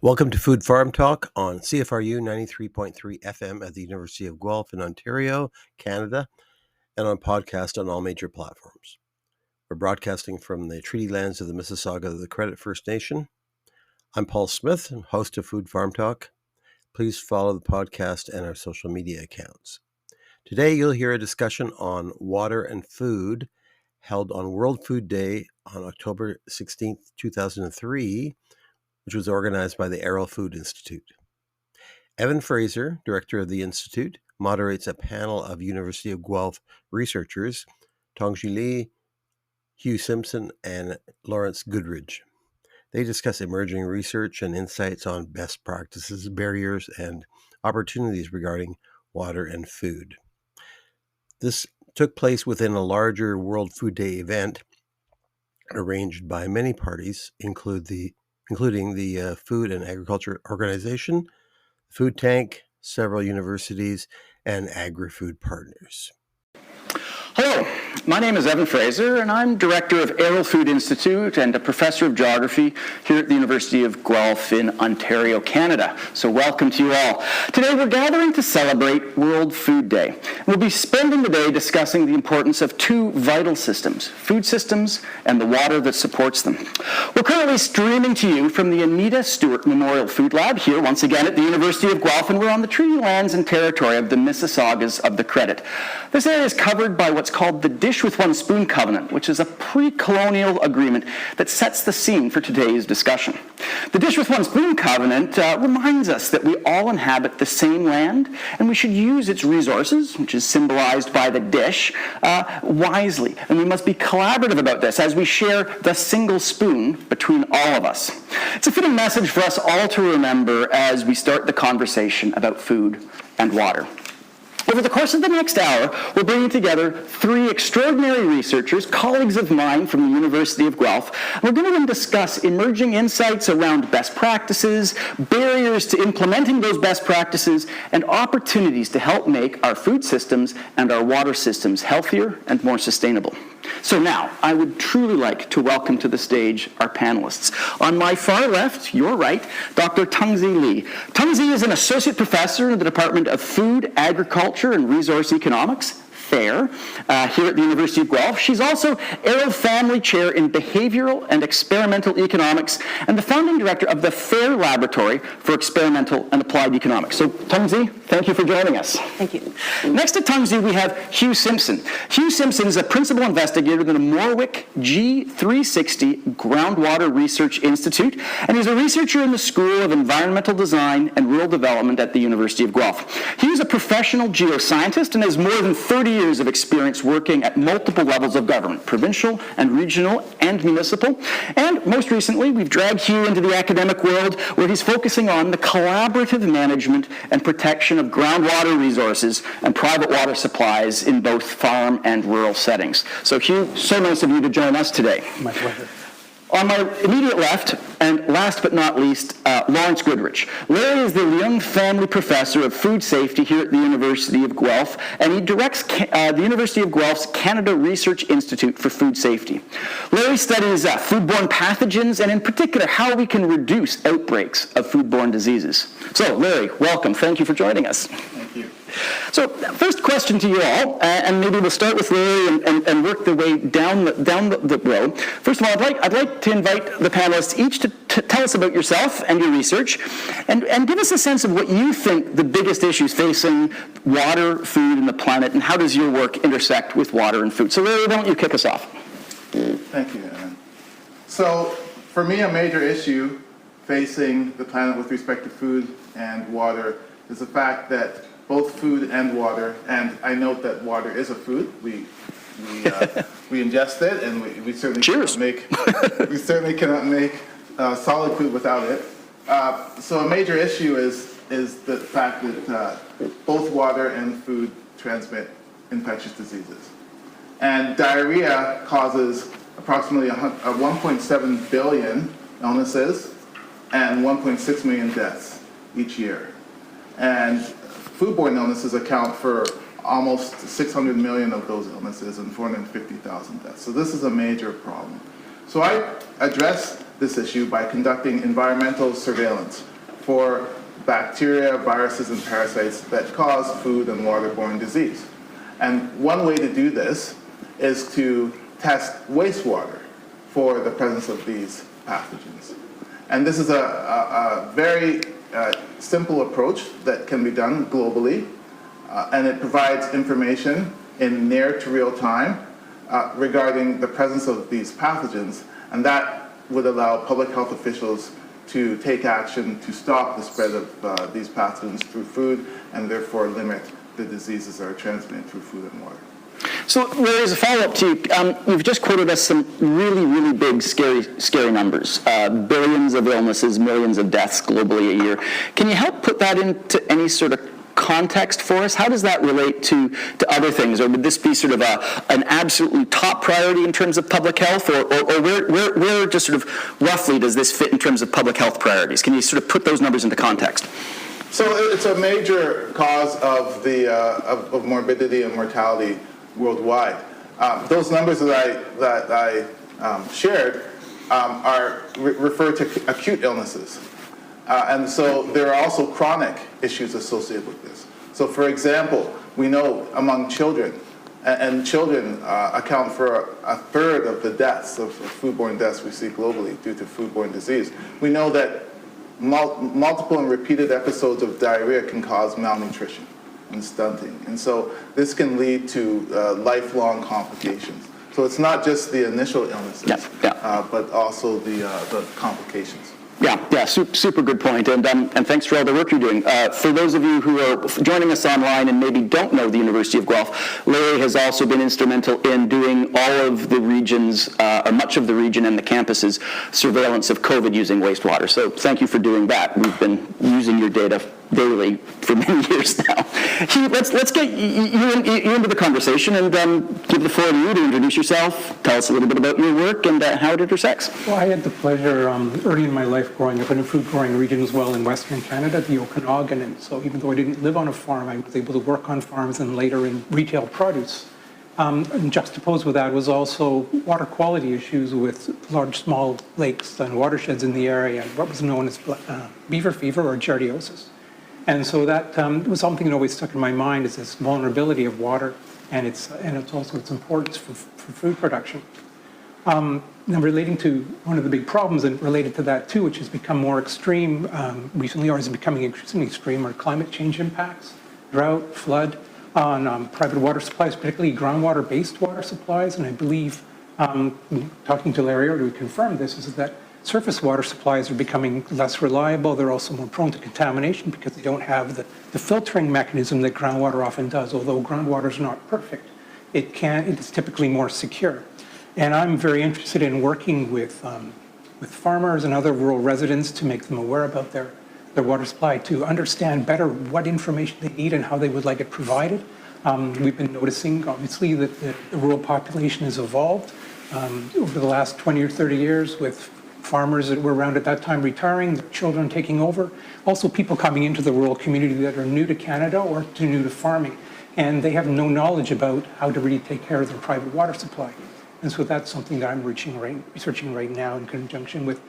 Welcome to Food Farm Talk on CFRU 93.3 FM at the University of Guelph in Ontario, Canada, and on podcast on all major platforms. We're broadcasting from the treaty lands of the Mississauga of the Credit First Nation. I'm Paul Smith, host of Food Farm Talk. Please follow the podcast and our social media accounts. Today you'll hear a discussion on water and food held on World Food Day on October 16, 2003, which was organized by the Arrell Food Institute. Evan Fraser, director of the Institute, moderates a panel of University of Guelph researchers, Tongji Li, Hugh Simpson, and Lawrence Goodridge. They discuss emerging research and insights on best practices, barriers, and opportunities regarding water and food. This took place within a larger World Food Day event arranged by many parties, including the Food and Agriculture Organization, Food Tank, several universities, and agri-food partners. Hello, my name is Evan Fraser, and I'm director of Arrell Food Institute and a professor of geography here at the University of Guelph in Ontario, Canada. So welcome to you all. Today we're gathering to celebrate World Food Day. We'll be spending the day discussing the importance of two vital systems, food systems and the water that supports them. We're currently streaming to you from the Anita Stewart Memorial Food Lab here once again at the University of Guelph, and we're on the treaty lands and territory of the Mississaugas of the Credit. This area is covered by what's called the Dish with One Spoon Covenant, which is a pre-colonial agreement that sets the scene for today's discussion. The Dish with One Spoon Covenant reminds us that we all inhabit the same land, and we should use its resources, which is symbolized by the dish, wisely. And we must be collaborative about this as we share the single spoon between all of us. It's a fitting message for us all to remember as we start the conversation about food and water. Over the course of the next hour, we're bringing together three extraordinary researchers, colleagues of mine from the University of Guelph. We're going to discuss emerging insights around best practices, barriers to implementing those best practices, and opportunities to help make our food systems and our water systems healthier and more sustainable. So now, I would truly like to welcome to the stage our panelists. On my far left, your right, Dr. Tongji Li. Tongji is an associate professor in the Department of Food, Agriculture, and Resource Economics, FAIR, here at the University of Guelph. She's also Arrell Family Chair in Behavioral and Experimental Economics and the founding director of the FAIR Laboratory for Experimental and Applied Economics. So, Tongji, thank you for joining us. Thank you. Next to Tongji, we have Hugh Simpson. Hugh Simpson is a principal investigator in the Morwick G360 Groundwater Research Institute, and he's a researcher in the School of Environmental Design and Rural Development at the University of Guelph. He's a professional geoscientist and has more than 30 years of experience working at multiple levels of government, provincial and regional and municipal. And most recently, we've dragged Hugh into the academic world where he's focusing on the collaborative management and protection of groundwater resources and private water supplies in both farm and rural settings. So Hugh, so nice of you to join us today. My pleasure. On my immediate left, and last but not least, Lawrence Goodridge. Larry is the Young Family Professor of Food Safety here at the University of Guelph, and he directs the University of Guelph's Canada Research Institute for Food Safety. Larry studies foodborne pathogens, and in particular, how we can reduce outbreaks of foodborne diseases. So, Larry, welcome. Thank you for joining us. Thank you. So, first question to you all, and maybe we'll start with Larry and work the way down the row. First of all, I'd like to invite the panelists each to tell us about yourself and your research, and give us a sense of what you think the biggest issues facing water, food, and the planet, and how does your work intersect with water and food. So, Larry, why don't you kick us off? Thank you, Evan. So, for me, a major issue facing the planet with respect to food and water is the fact that both food and water, and I note that water is a food. We ingest it, and we certainly cannot make solid food without it. So a major issue is the fact that both water and food transmit infectious diseases, and diarrhea causes approximately 1.7 billion illnesses and 1.6 million deaths each year, and foodborne illnesses account for almost 600 million of those illnesses and 450,000 deaths. So this is a major problem. So I address this issue by conducting environmental surveillance for bacteria, viruses, and parasites that cause food and waterborne disease. And one way to do this is to test wastewater for the presence of these pathogens. And this is a very simple approach that can be done globally, and it provides information in near to real time regarding the presence of these pathogens, and that would allow public health officials to take action to stop the spread of these pathogens through food and therefore limit the diseases that are transmitted through food and water. So there is a follow-up to you. You've just quoted us some really, really big, scary numbers. Billions of illnesses, millions of deaths globally a year. Can you help put that into any sort of context for us? How does that relate to other things? Or would this be sort of an absolutely top priority in terms of public health? Or where just sort of roughly does this fit in terms of public health priorities? Can you sort of put those numbers into context? So it's a major cause of of morbidity and mortality worldwide. Those numbers that I shared refer to acute illnesses. And so there are also chronic issues associated with this. So for example, we know among children, and children account for a third of the deaths, of foodborne deaths we see globally due to foodborne disease. We know that multiple and repeated episodes of diarrhea can cause malnutrition and stunting. And so this can lead to lifelong complications. So it's not just the initial illnesses, but also the complications. Yeah, super good point, and thanks for all the work you're doing. For those of you who are joining us online and maybe don't know the University of Guelph, Larry has also been instrumental in doing all of the regions, or much of the region and the campus's surveillance of COVID using wastewater. So thank you for doing that. We've been using your data daily for many years now. Hugh, let's get you into the conversation and give the floor to you to introduce yourself, tell us a little bit about your work and how it intersects. Well, I had the pleasure early in my life growing up in a food-growing region as well in Western Canada, the Okanagan, and so even though I didn't live on a farm, I was able to work on farms and later in retail produce. And juxtaposed with that was also water quality issues with large, small lakes and watersheds in the area, and what was known as beaver fever or giardiosis. And so that was something that always stuck in my mind, is this vulnerability of water and it's also its importance for food production. Now, relating to one of the big problems and related to that too, which has become more extreme recently, or is becoming increasingly extreme, are climate change impacts, drought, flood on private water supplies, particularly groundwater-based water supplies. And I believe, talking to Larry earlier, we confirmed this, is that surface water supplies are becoming less reliable. They're also more prone to contamination because they don't have the filtering mechanism that groundwater often does. Although groundwater is not perfect, it is typically more secure. And I'm very interested in working with farmers and other rural residents to make them aware about their water supply, to understand better what information they need and how they would like it provided. We've been noticing, obviously, that the rural population has evolved over the last 20 or 30 years, with farmers that were around at that time retiring, their children taking over, also people coming into the rural community that are new to Canada or new to farming, and they have no knowledge about how to really take care of their private water supply. And so that's something that I'm researching right now in conjunction with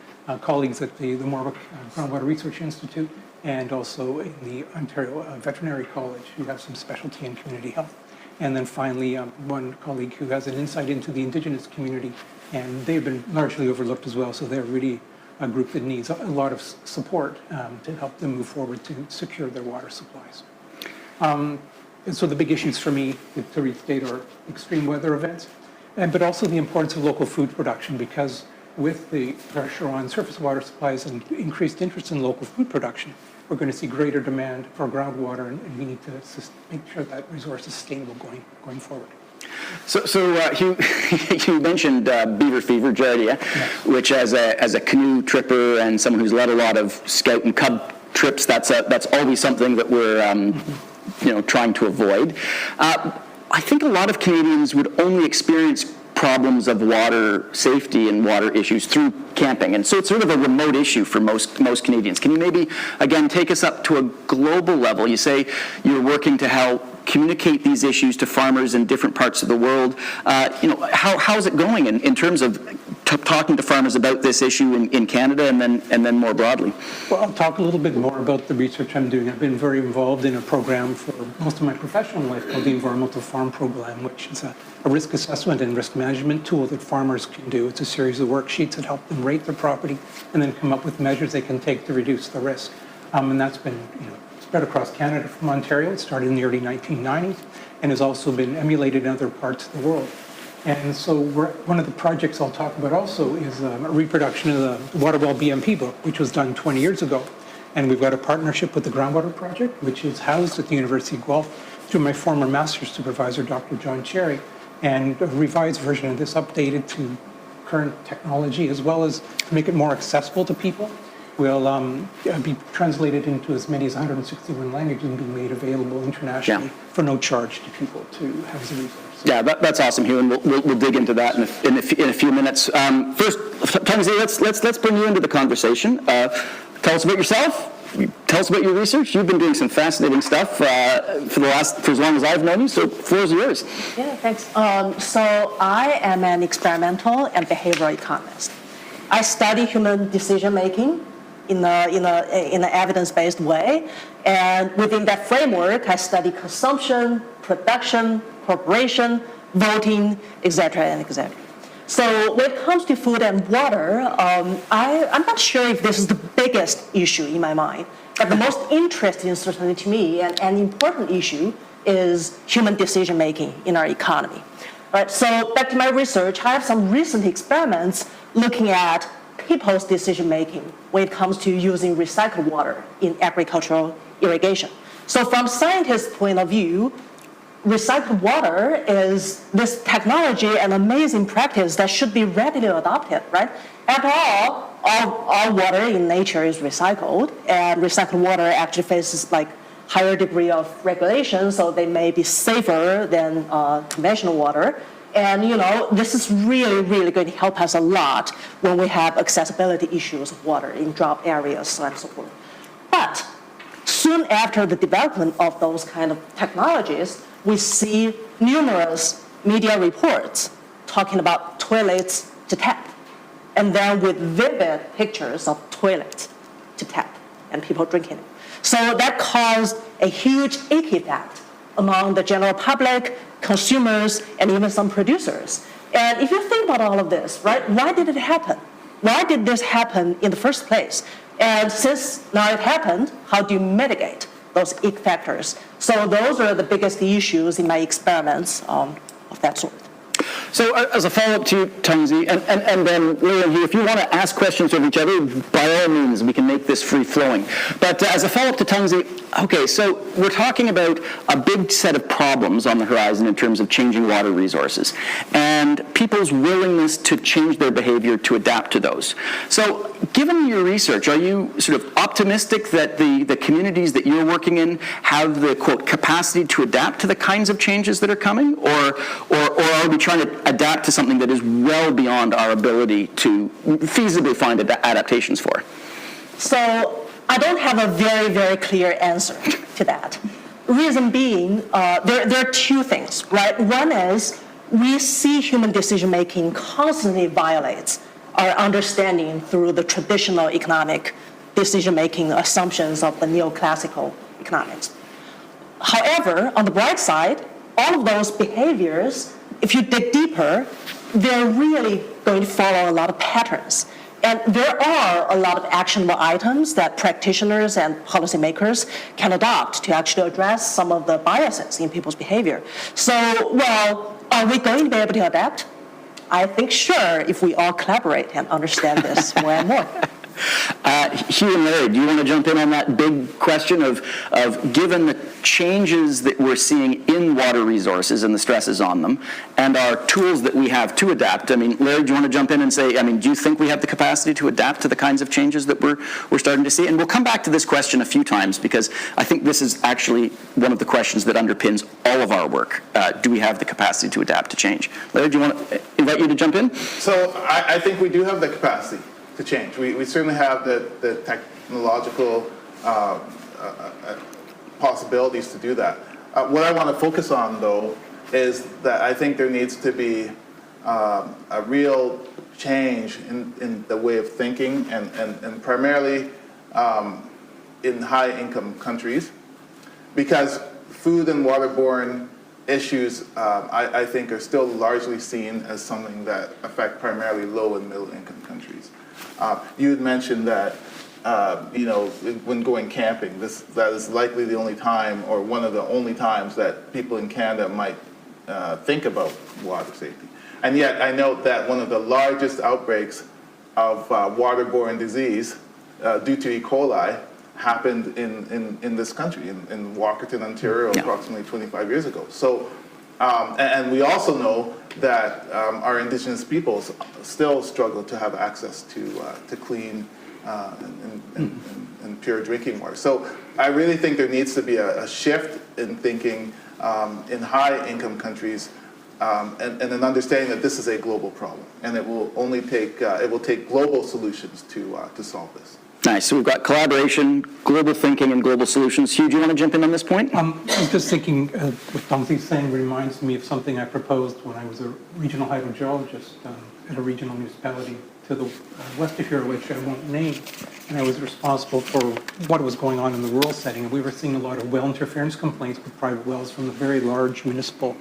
colleagues at the Morwick Groundwater Research Institute and also in the Ontario Veterinary College, who have some specialty in community health. And then finally, one colleague who has an insight into the Indigenous community, and they've been largely overlooked as well, so they're really a group that needs a lot of support to help them move forward to secure their water supplies. And so the big issues for me, to restate, are extreme weather events, but also the importance of local food production, because with the pressure on surface water supplies and increased interest in local food production, we're going to see greater demand for groundwater, and we need to make sure that resource is sustainable going forward. So you mentioned beaver fever, giardia, which as a canoe tripper and someone who's led a lot of scout and cub trips, that's always something that we're trying to avoid. I think a lot of Canadians would only experience problems of water safety and water issues through camping, and so it's sort of a remote issue for most Canadians. Can you maybe again take us up to a global level? You say you're working to help communicate these issues to farmers in different parts of the world. How's it going in terms of talking to farmers about this issue in Canada and then more broadly? Well, I'll talk a little bit more about the research I'm doing. I've been very involved in a program for most of my professional life called the Environmental Farm Program, which is a risk assessment and risk management tool that farmers can do. It's a series of worksheets that help them rate their property and then come up with measures they can take to reduce the risk. And that's been spread across Canada from Ontario. It started in the early 1990s and has also been emulated in other parts of the world. And so one of the projects I'll talk about also is a reproduction of the Waterborne BMP book, which was done 20 years ago. And we've got a partnership with the Groundwater Project, which is housed at the University of Guelph through my former master's supervisor, Dr. John Cherry. And a revised version of this updated to current technology, as well as to make it more accessible to people, will be translated into as many as 161 languages and be made available internationally for no charge to people to have as a resource. Yeah, that's awesome, Hugh, and we'll dig into that in a few minutes. First, Tungzi, let's bring you into the conversation. Tell us about yourself. Tell us about your research. You've been doing some fascinating stuff for as long as I've known you. So, the floor is yours. Yeah, thanks. So I am an experimental and behavioral economist. I study human decision making in an evidence-based way, and within that framework, I study consumption, production, corporation, voting, etc., and etc. So when it comes to food and water, I'm not sure if this is the biggest issue in my mind, but the most interesting, certainly to me, and an important issue is human decision making in our economy. Right. So back to my research, I have some recent experiments looking at people's decision making when it comes to using recycled water in agricultural irrigation. So from scientists' point of view, recycled water is this technology and amazing practice that should be readily adopted, right? After all water in nature is recycled, and recycled water actually faces like higher degree of regulation, so they may be safer than conventional water. And this is really, really going to help us a lot when we have accessibility issues of water in drought areas and so forth. But soon after the development of those kind of technologies, we see numerous media reports talking about toilets to tap, and then with vivid pictures of toilets to tap and people drinking it. So that caused a huge icky effect among the general public, consumers, and even some producers. And if you think about all of this, right, why did it happen? Why did this happen in the first place? And since now it happened, how do you mitigate those ick factors? So those are the biggest issues in my experiments of that sort. So as a follow-up to you, Tungzi, and then Lily and Hugh, if you want to ask questions of each other, by all means, we can make this free-flowing. But as a follow-up to Tungzi, okay, so we're talking about a big set of problems on the horizon in terms of changing water resources and people's willingness to change their behavior to adapt to those. So given your research, are you sort of optimistic that the communities that you're working in have the, quote, capacity to adapt to the kinds of changes that are coming? Or are we trying to adapt to something that is well beyond our ability to feasibly find adaptations for? So I don't have a very, very clear answer to that. Reason being, there are two things, right? One is we see human decision-making constantly violates our understanding through the traditional economic decision-making assumptions of the neoclassical economics. However, on the bright side, all of those behaviors, if you dig deeper, they're really going to follow a lot of patterns. And there are a lot of actionable items that practitioners and policymakers can adopt to actually address some of the biases in people's behavior. So, well, are we going to be able to adapt? I think sure, if we all collaborate and understand this more and more. Hugh and Larry, do you want to jump in on that big question of given the changes that we're seeing in water resources and the stresses on them and our tools that we have to adapt? I mean, Larry, do you want to jump in and say, do you think we have the capacity to adapt to the kinds of changes that we're starting to see? And we'll come back to this question a few times because I think this is actually one of the questions that underpins all of our work. Do we have the capacity to adapt to change? Larry, do you want to invite you to jump in? So I think we do have the capacity to change. We certainly have the technological possibilities to do that. What I want to focus on, though, is that I think there needs to be a real change in the way of thinking, and primarily in high-income countries, because food and waterborne issues, I think, are still largely seen as something that affect primarily low and middle-income countries. You had mentioned that, when going camping, that is likely the only time, or one of the only times, that people in Canada might think about water safety. And yet, I note that one of the largest outbreaks of waterborne disease due to E. coli happened in this country, in Walkerton, Ontario, approximately 25 years ago. So, and we also know that our Indigenous peoples still struggle to have access to clean and pure drinking water. So I really think there needs to be a shift in thinking in high-income countries, and an understanding that this is a global problem, and it will take global solutions to solve this. Nice. So we've got collaboration, global thinking, and global solutions. Hugh, do you want to jump in on this point? I was just thinking, what Tom's saying reminds me of something I proposed when I was a regional hydrogeologist at a regional municipality to the west of here, which I won't name. And I was responsible for what was going on in the rural setting. And we were seeing a lot of well interference complaints with private wells from the very large municipal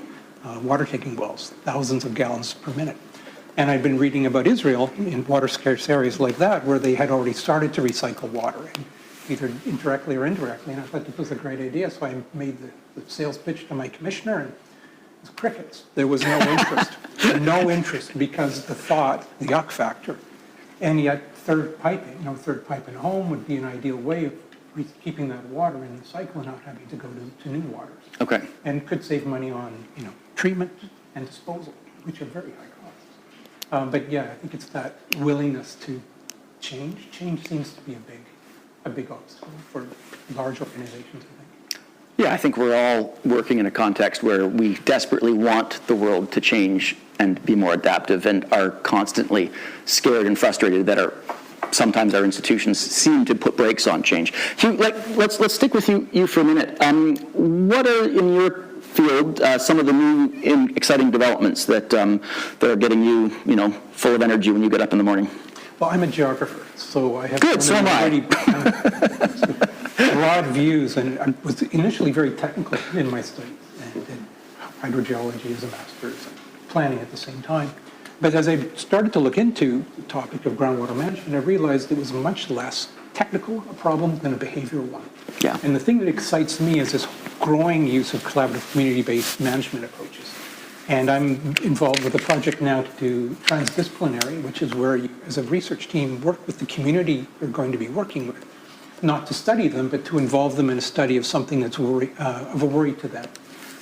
water taking wells, thousands of gallons per minute. And I'd been reading about Israel in water-scarce areas like that, where they had already started to recycle water, either directly or indirectly. And I thought this was a great idea, so I made the sales pitch to my commissioner, and it was crickets. There was no interest. No interest, because the yuck factor. And yet third pipe in home would be an ideal way of keeping that water in the cycle and not having to go to new waters. Okay. And could save money on treatment and disposal, which are very high costs. But yeah, I think it's that willingness to change. Change seems to be a big obstacle for large organizations, I think. Yeah, I think we're all working in a context where we desperately want the world to change and be more adaptive, and are constantly scared and frustrated that sometimes our institutions seem to put brakes on change. Hugh, let's stick with you for a minute. What are, in your field, some of the new and exciting developments that are getting you, full of energy when you get up in the morning? Well, I'm a geographer, so I have Good, so am I. Broad views, and I was initially very technical in my studies, and did hydrogeology as a master's, and planning at the same time. But as I started to look into the topic of groundwater management, I realized it was much less technical a problem than a behavioral one. Yeah. And the thing that excites me is this growing use of collaborative community-based management approaches. And I'm involved with a project now to do transdisciplinary, which is where you, as a research team, work with the community you're going to be working with, not to study them, but to involve them in a study of something that's of a worry to them.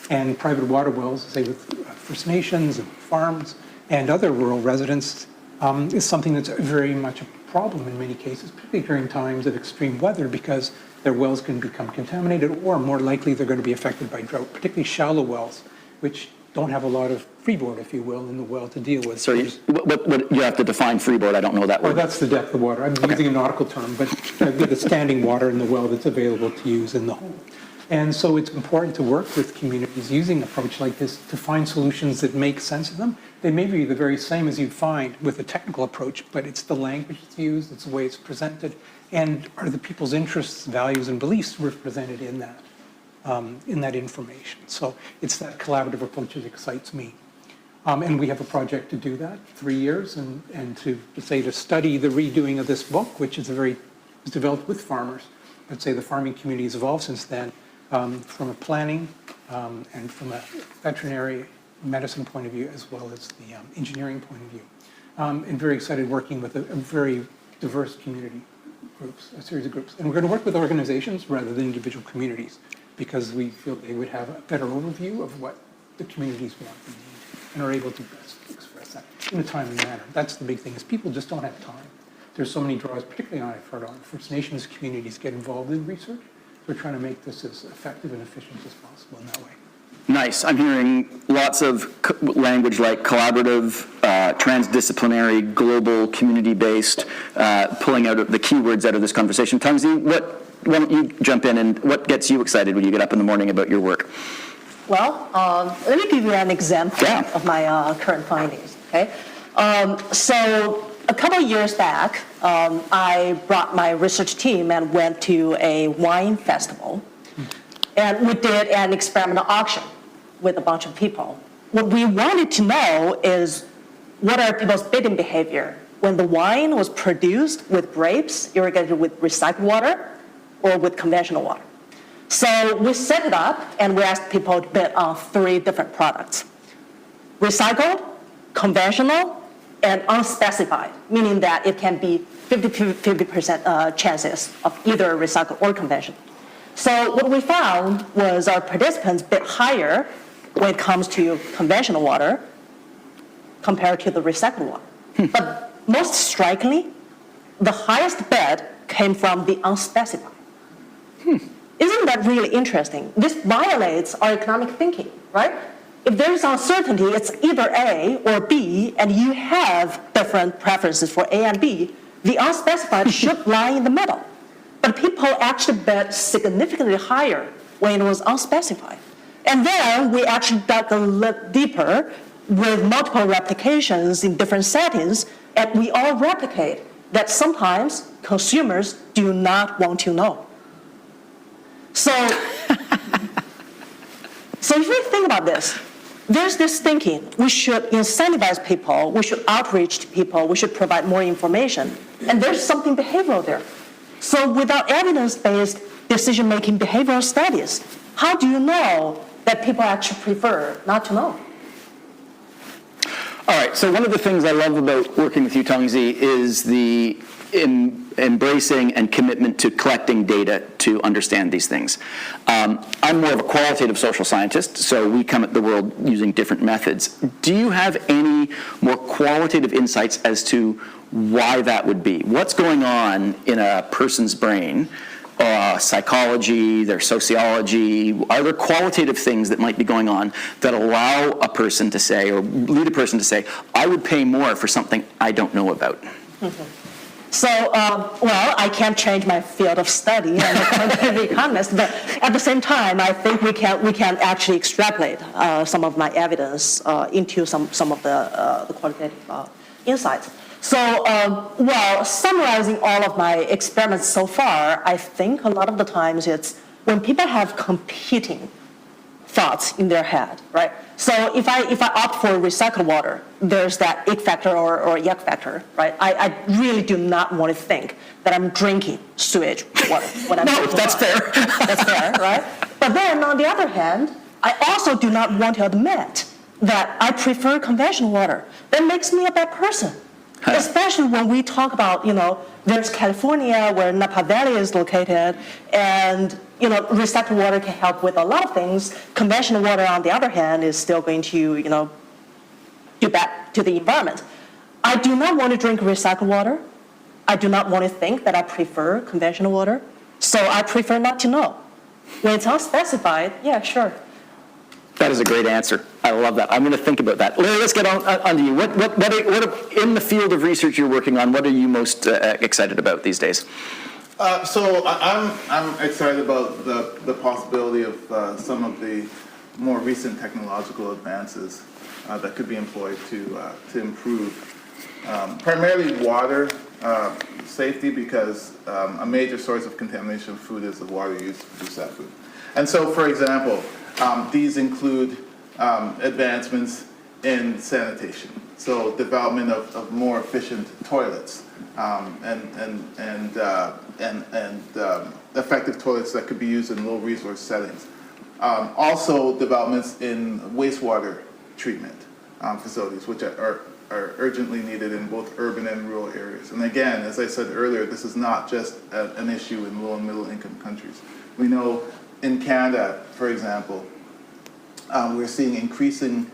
And private water wells, say with First Nations and farms and other rural residents, is something that's very much a problem in many cases, particularly during times of extreme weather, because their wells can become contaminated, or more likely they're going to be affected by drought, particularly shallow wells, which don't have a lot of freeboard, if you will, in the well to deal with. So what you have to define freeboard. I don't know that word. Well, that's the depth of water. I'm using a nautical term, but the standing water in the well that's available to use in the home. And so it's important to work with communities using an approach like this to find solutions that make sense of them. They may be the very same as you'd find with a technical approach, but it's the language that's used, it's the way it's presented, and are the people's interests, values, and beliefs represented in that information. So it's that collaborative approach that excites me. And we have a project to do that, 3 years, and to study the redoing of this book, which is was developed with farmers. I'd say the farming community has evolved since then, from a planning and from a veterinary medicine point of view, as well as the engineering point of view. And very excited working with a very diverse community groups, a series of groups. And we're going to work with organizations rather than individual communities, because we feel they would have a better overview of what the communities want and need, and are able to best express that in a timely manner. That's the big thing, is people just don't have time. There's so many draws, particularly on First Nations communities get involved in research. We're trying to make this as effective and efficient as possible in that way. Nice. I'm hearing lots of language like collaborative, transdisciplinary, global, community-based, pulling out the keywords out of this conversation. Tamsi, why don't you jump in, and what gets you excited when you get up in the morning about your work? Let me give you an example of my current findings. Okay, so a couple of years back, I brought my research team and went to a wine festival, and we did an experimental auction with a bunch of people. What we wanted to know is what are people's bidding behavior when the wine was produced with grapes irrigated with recycled water or with conventional water. So we set it up and we asked people to bid on 3 different products: recycled, conventional, and unspecified, meaning that it can be 50% chances of either recycled or conventional. So what we found was our participants bid higher when it comes to conventional water compared to the recycled water. But most strikingly, the highest bid came from the unspecified. Isn't that really interesting? This violates our economic thinking, right? If there's uncertainty, it's either A or B, and you have different preferences for A and B, the unspecified should lie in the middle. But people actually bet significantly higher when it was unspecified. And then we actually dug a little deeper with multiple replications in different settings, and we all replicate that sometimes consumers do not want to know. So if you think about this, there's this thinking, we should incentivize people, we should outreach to people, we should provide more information, and there's something behavioral there. So without evidence-based decision-making behavioral studies, how do you know that people actually prefer not to know? All right, so one of the things I love about working with you, Tongzi, is the embracing and commitment to collecting data to understand these things. I'm more of a qualitative social scientist, so we come at the world using different methods. Do you have any more qualitative insights as to why that would be? What's going on in a person's brain, psychology, their sociology? Are there qualitative things that might be going on that allow a person to say, or lead a person to say, I would pay more for something I don't know about? So, I can't change my field of study. I'm a quantitative economist, but at the same time, I think we can actually extrapolate some of my evidence into some of the qualitative insights. So, summarizing all of my experiments so far, I think a lot of the times it's when people have competing thoughts in their head, right? So if I opt for recycled water, there's that ick factor or yuck factor, right? I really do not want to think that I'm drinking sewage water when I'm drinking that's water. fair. That's fair, right? But then on the other hand, I also do not want to admit that I prefer conventional water. That makes me a bad person. Especially when we talk about, there's California where Napa Valley is located, and, recycled water can help with a lot of things. Conventional water, on the other hand, is still going to, do bad to the environment. I do not want to drink recycled water. I do not want to think that I prefer conventional water. So I prefer not to know. When it's unspecified, yeah, sure. That is a great answer. I love that. I'm going to think about that. Larry, let's get on to you. What in the field of research you're working on, what are you most excited about these days? So I'm excited about the possibility of some of the more recent technological advances that could be employed to improve primarily water safety, because a major source of contamination of food is the water used to produce that food. And so, for example, these include advancements in sanitation, so development of more efficient toilets and effective toilets that could be used in low resource settings. Also, developments in wastewater treatment facilities, which are urgently needed in both urban and rural areas. And again, as I said earlier, this is not just an issue in low and middle income countries. We know in Canada, for example, we're seeing increasing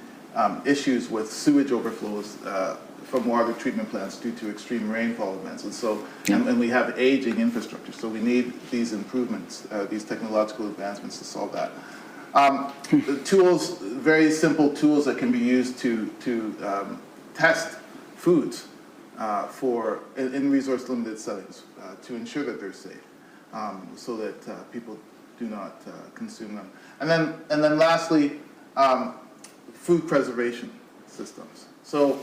issues with sewage overflows from water treatment plants due to extreme rainfall events. And so, and we have aging infrastructure, so we need these improvements, these technological advancements to solve that. The tools, very simple tools that can be used to test foods in resource limited settings to ensure that they're safe, so that people do not consume them. And then lastly, food preservation systems. So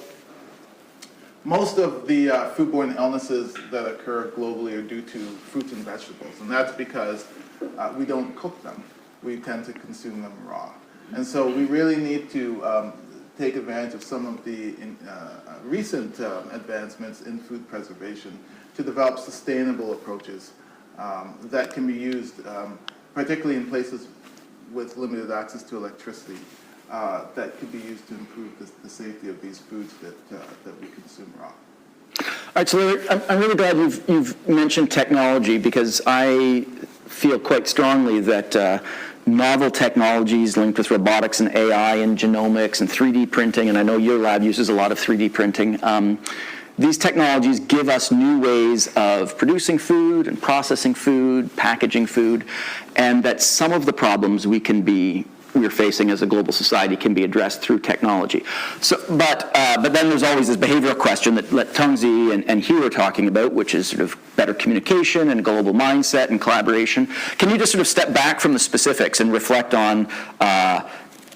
most of the foodborne illnesses that occur globally are due to fruits and vegetables, and that's because we don't cook them. We tend to consume them raw. And so we really need to take advantage of some of the recent advancements in food preservation to develop sustainable approaches that can be used, particularly in places with limited access to electricity, that could be used to improve the safety of these foods that we consume raw. All right, so Larry, I'm really glad you've mentioned technology, because I feel quite strongly that novel technologies linked with robotics and AI and genomics and 3D printing, and I know your lab uses a lot of 3D printing, these technologies give us new ways of producing food and processing food, packaging food, and that some of the problems we're facing as a global society can be addressed through technology. So, but then there's always this behavioral question that Tungzi and Hugh are talking about, which is sort of better communication and global mindset and collaboration. Can you just sort of step back from the specifics and reflect on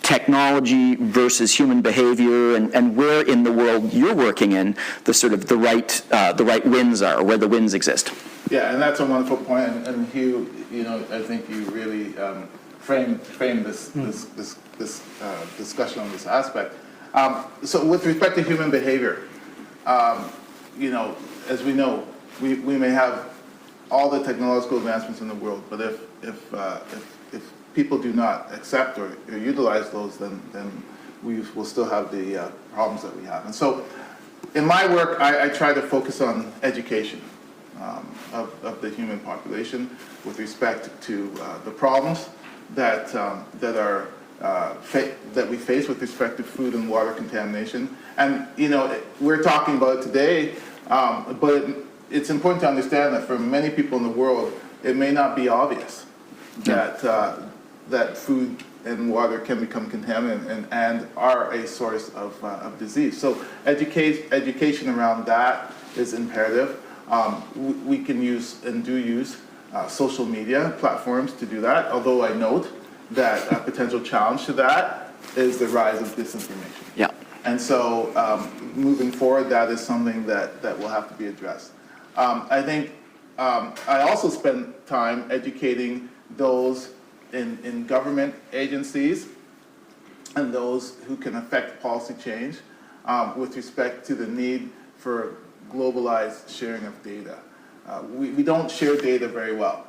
technology versus human behavior, and where in the world you're working in the sort of the right wins are, where the wins exist? Yeah, and that's a wonderful point. And Hugh, I think you really frame this discussion on this aspect. So with respect to human behavior, as we know, we may have all the technological advancements in the world, but if people do not accept or utilize those, then we will still have the problems that we have. And so in my work, I try to focus on education of the human population with respect to the problems that we face with respect to food and water contamination. And we're talking about it today, but it's important to understand that for many people in the world, it may not be obvious that food and water can become contaminated and are a source of disease. So education around that is imperative. We can use and do use social media platforms to do that, although I note that a potential challenge to that is the rise of disinformation. Yeah. And so moving forward, that is something that will have to be addressed. I think I also spend time educating those in government agencies and those who can affect policy change with respect to the need for globalized sharing of data. We don't share data very well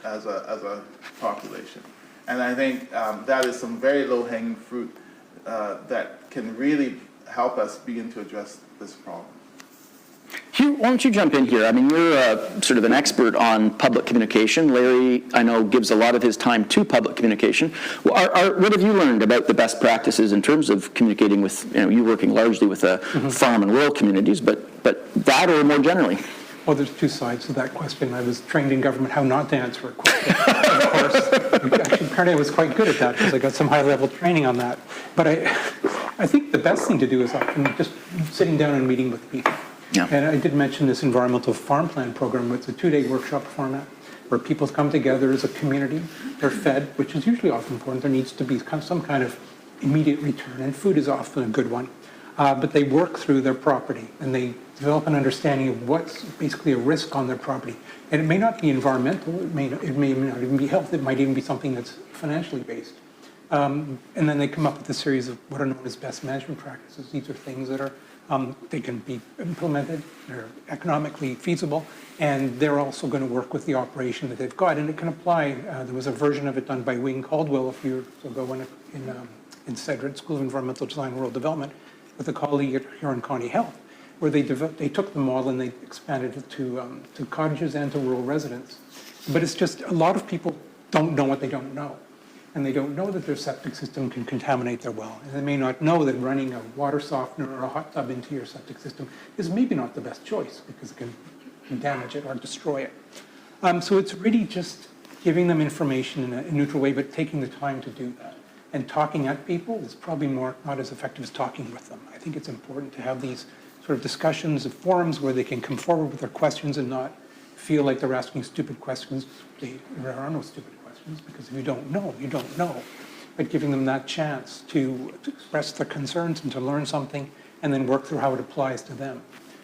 as a population. And I think that is some very low-hanging fruit that can really help us begin to address this problem. Hugh, why don't you jump in here? I mean, you're sort of an expert on public communication. Larry, I know, gives a lot of his time to public communication. Well, what have you learned about the best practices in terms of communicating with, you working largely with farm and rural communities, but that or more generally? Well, there's two sides to that question. I was trained in government how not to answer a question. Of course, actually, apparently I was quite good at that because I got some high-level training on that. But I think the best thing to do is often just sitting down and meeting with people. Yeah. And I did mention this environmental farm plan program. It's a 2-day workshop format where people come together as a community. They're fed, which is usually often important. There needs to be some kind of immediate return, and food is often a good one. But they work through their property, and they develop an understanding of what's basically a risk on their property. And it may not be environmental. It may not even be health. It might even be something that's financially based. And then they come up with a series of what are known as best management practices. These are things that are they can be implemented, they're economically feasible, and they're also going to work with the operation that they've got. And it can apply, there was a version of it done by Wayne Caldwell a few years ago in Cedric, School of Environmental Design and Rural Development, with a colleague at Huron County Health, where they took the model and they expanded it to cottages and to rural residents. But it's just a lot of people don't know what they don't know. And they don't know that their septic system can contaminate their well. And they may not know that running a water softener or a hot tub into your septic system is maybe not the best choice because it can damage it or destroy it. So it's really just giving them information in a neutral way, but taking the time to do that. And talking at people is probably not as effective as talking with them. I think it's important to have these sort of discussions and forums where they can come forward with their questions and not feel like they're asking stupid questions. There are no stupid questions, because if you don't know, you don't know. but giving them that chance to express their concerns and to learn something and then work through how it applies to them.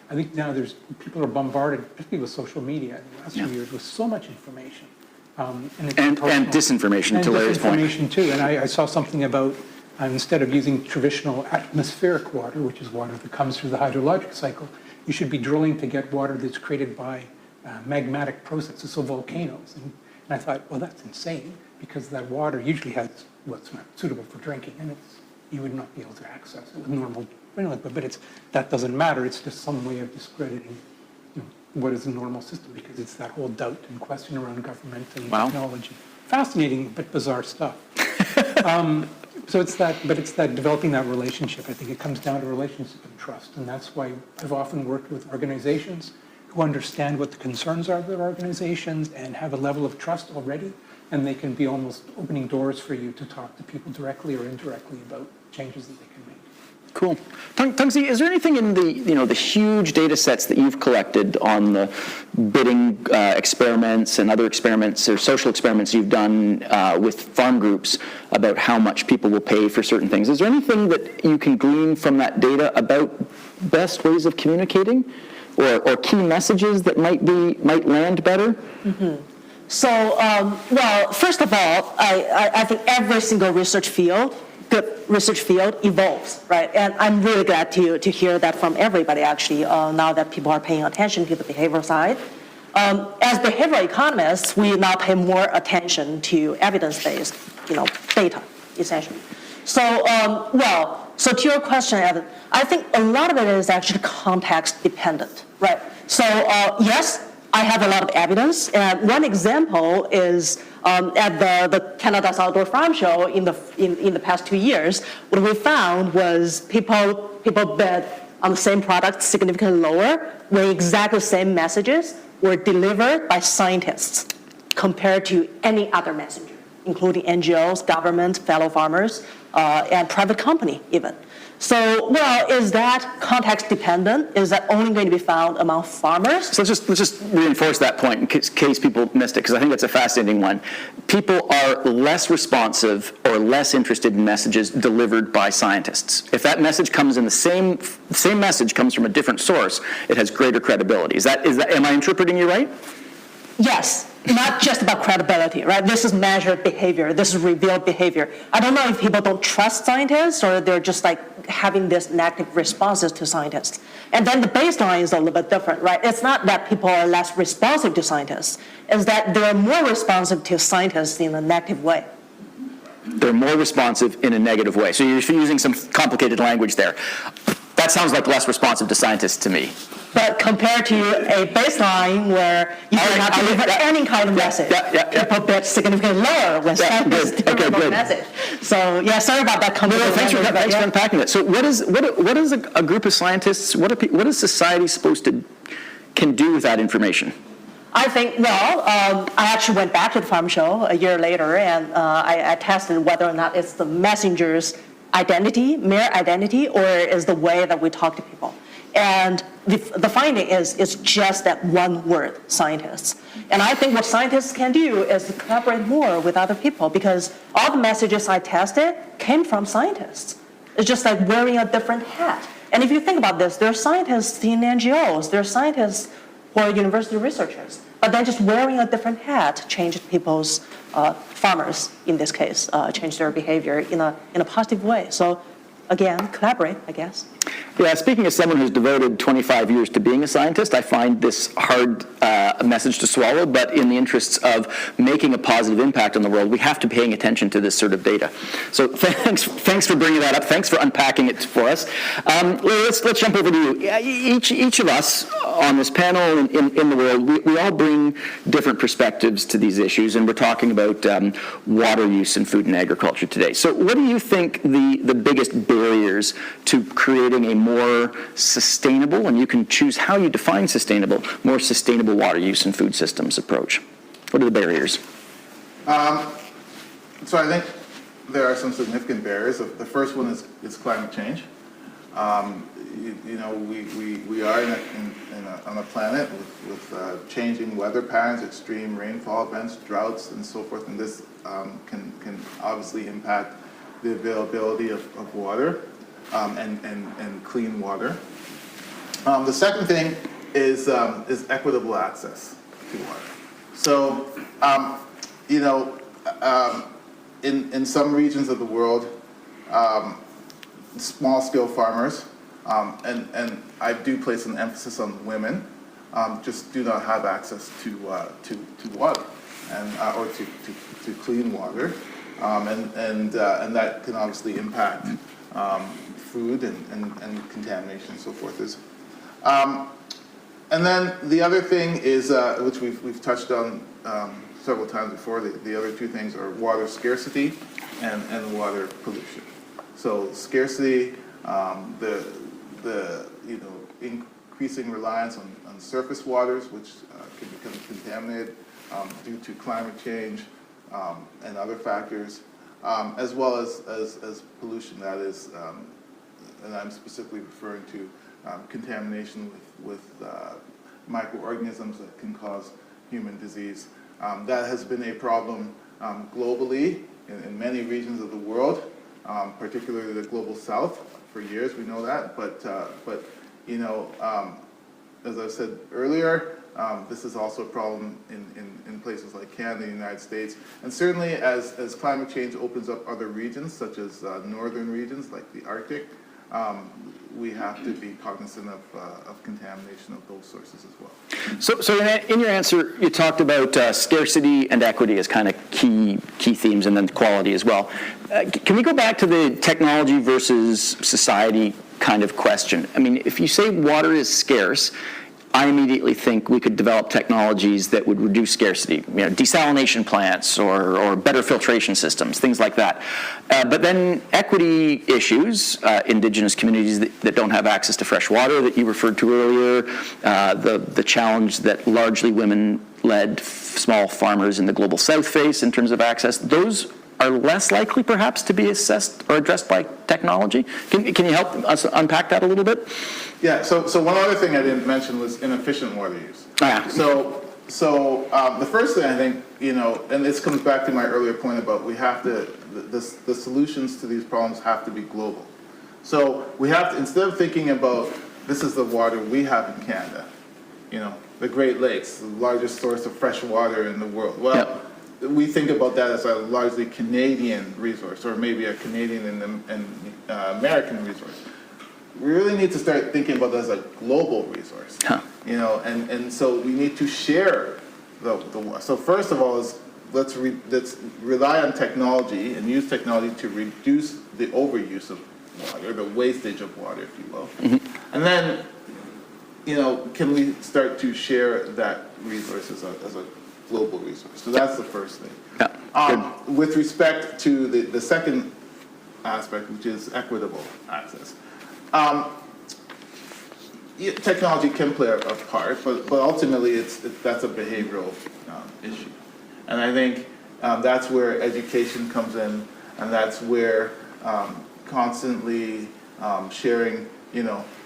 I think now people are bombarded, particularly with social media in the last few years, with so much information. And disinformation, to Larry's point. Disinformation too, and I saw something about instead of using traditional atmospheric water, which is water that comes through the hydrologic cycle, you should be drilling to get water that's created by magmatic processes, so volcanoes. And I thought, well, that's insane, because that water usually has what's not suitable for drinking, and you would not be able to access it with normal drinking. But that doesn't matter. It's just some way of discrediting what is a normal system, because it's that whole doubt and question around government and technology. Fascinating but bizarre stuff. So it's that developing that relationship. I think it comes down to relationship and trust, and that's why I've often worked with organizations who understand what the concerns are of their organizations and have a level of trust already, and they can be almost opening doors for you to talk to people directly or indirectly about changes that they can make. Cool. Tungzi, is there anything in the huge data sets that you've collected on the bidding experiments and other experiments or social experiments you've done with farm groups about how much people will pay for certain things? Is there anything that you can glean from that data about best ways of communicating or key messages that might land better? Mm-hmm. So, well, first of all, I think every single good research field evolves, right? And I'm really glad to hear that from everybody, actually, now that people are paying attention to the behavioral side. As behavioral economists, we now pay more attention to evidence-based, data, essentially. So, so to your question, Evan, I think a lot of it is actually context dependent, right? So, yes, I have a lot of evidence, and one example is at the Canada's Outdoor Farm Show in the past 2 years. What we found was people bid on the same product significantly lower when exactly the same messages were delivered by scientists compared to any other messenger, including NGOs, government, fellow farmers, and private company even. So, is that context dependent? Is that only going to be found among farmers? So let's just reinforce that point in case people missed it, because I think it's a fascinating one. People are less responsive or less interested in messages delivered by scientists. If that message comes in the same message comes from a different source, it has greater credibility. Is that am I interpreting you right? Yes. Not just about credibility, right? This is measured behavior. This is revealed behavior. I don't know if people don't trust scientists or they're just having this negative responses to scientists. And then the baseline is a little bit different, right? It's not that people are less responsive to scientists. It's that they're more responsive to scientists in a negative way. They're more responsive in a negative way. So you're using some complicated language there. That sounds like less responsive to scientists to me. But compared to a baseline where you cannot deliver any kind of message, people bid significantly lower when scientists deliver a message. So, sorry about that. Thanks for unpacking that. So what is a group of scientists, what is society supposed to can do with that information? I think, I actually went back to the farm show a year later, and I tested whether or not it's the messenger's identity, mere identity, or is the way that we talk to people. And the finding is it's just that one word, scientists. And I think what scientists can do is to collaborate more with other people, because all the messages I tested came from scientists. It's just like wearing a different hat. And if you think about this, there are scientists in NGOs, there are scientists who are university researchers, but then just wearing a different hat changed people's, farmers in this case, changed their behavior in a positive way. So again, collaborate, I guess. Yeah, speaking as someone who's devoted 25 years to being a scientist, I find this hard message to swallow, but in the interests of making a positive impact on the world, we have to be paying attention to this sort of data. So thanks for bringing that up. Thanks for unpacking it for us. Let's jump over to you. Each of us on this panel in the world, we all bring different perspectives to these issues, and we're talking about water use in food and agriculture today. So what do you think the biggest barriers to creating a more sustainable, and you can choose how you define sustainable, more sustainable water use and food systems approach? What are the barriers? So I think there are some significant barriers. The first one is climate change. We are on a planet with changing weather patterns, extreme rainfall events, droughts, and so forth, and this can obviously impact the availability of water and clean water. The second thing is equitable access to water. So, in some regions of the world, small-scale farmers, and I do place an emphasis on women, just do not have access to water or to clean water, and that can obviously impact food and contamination and so forth. And then the other thing is, which we've touched on several times before, the other two things are water scarcity and water pollution. So scarcity, the increasing reliance on surface waters, which can become contaminated due to climate change and other factors, as well as pollution, that is, and I'm specifically referring to contamination with microorganisms that can cause human disease. That has been a problem globally in many regions of the world, particularly the global south for years, we know that, but as I said earlier, this is also a problem in places like Canada, the United States, and certainly as climate change opens up other regions, such as northern regions like the Arctic, we have to be cognizant of contamination of those sources as well. So in your answer, you talked about scarcity and equity as kind of key themes, and then quality as well. Can we go back to the technology versus society kind of question? I mean, if you say water is scarce, I immediately think we could develop technologies that would reduce scarcity, desalination plants or better filtration systems, things like that. But then equity issues, indigenous communities that don't have access to fresh water that you referred to earlier, the challenge that largely women-led small farmers in the global south face in terms of access, those are less likely perhaps to be assessed or addressed by technology. Can you help us unpack that a little bit? Yeah, so one other thing I didn't mention was inefficient water use. So the first thing I think, and this comes back to my earlier point about we have to, the solutions to these problems have to be global. So we have to, instead of thinking about this is the water we have in Canada, the Great Lakes, the largest source of fresh water in the world. Well, yep. We think about that as a largely Canadian resource, or maybe a Canadian and American resource. We really need to start thinking about that as a global resource, and so we need to share the water. So first of all, let's rely on technology and use technology to reduce the overuse of water, the wastage of water, if you will, and then can we start to share that resource as a global resource? So that's the first thing. Yeah. With respect to the second aspect, which is equitable access. Technology can play a part, but ultimately that's a behavioral issue. And I think that's where education comes in, and that's where constantly sharing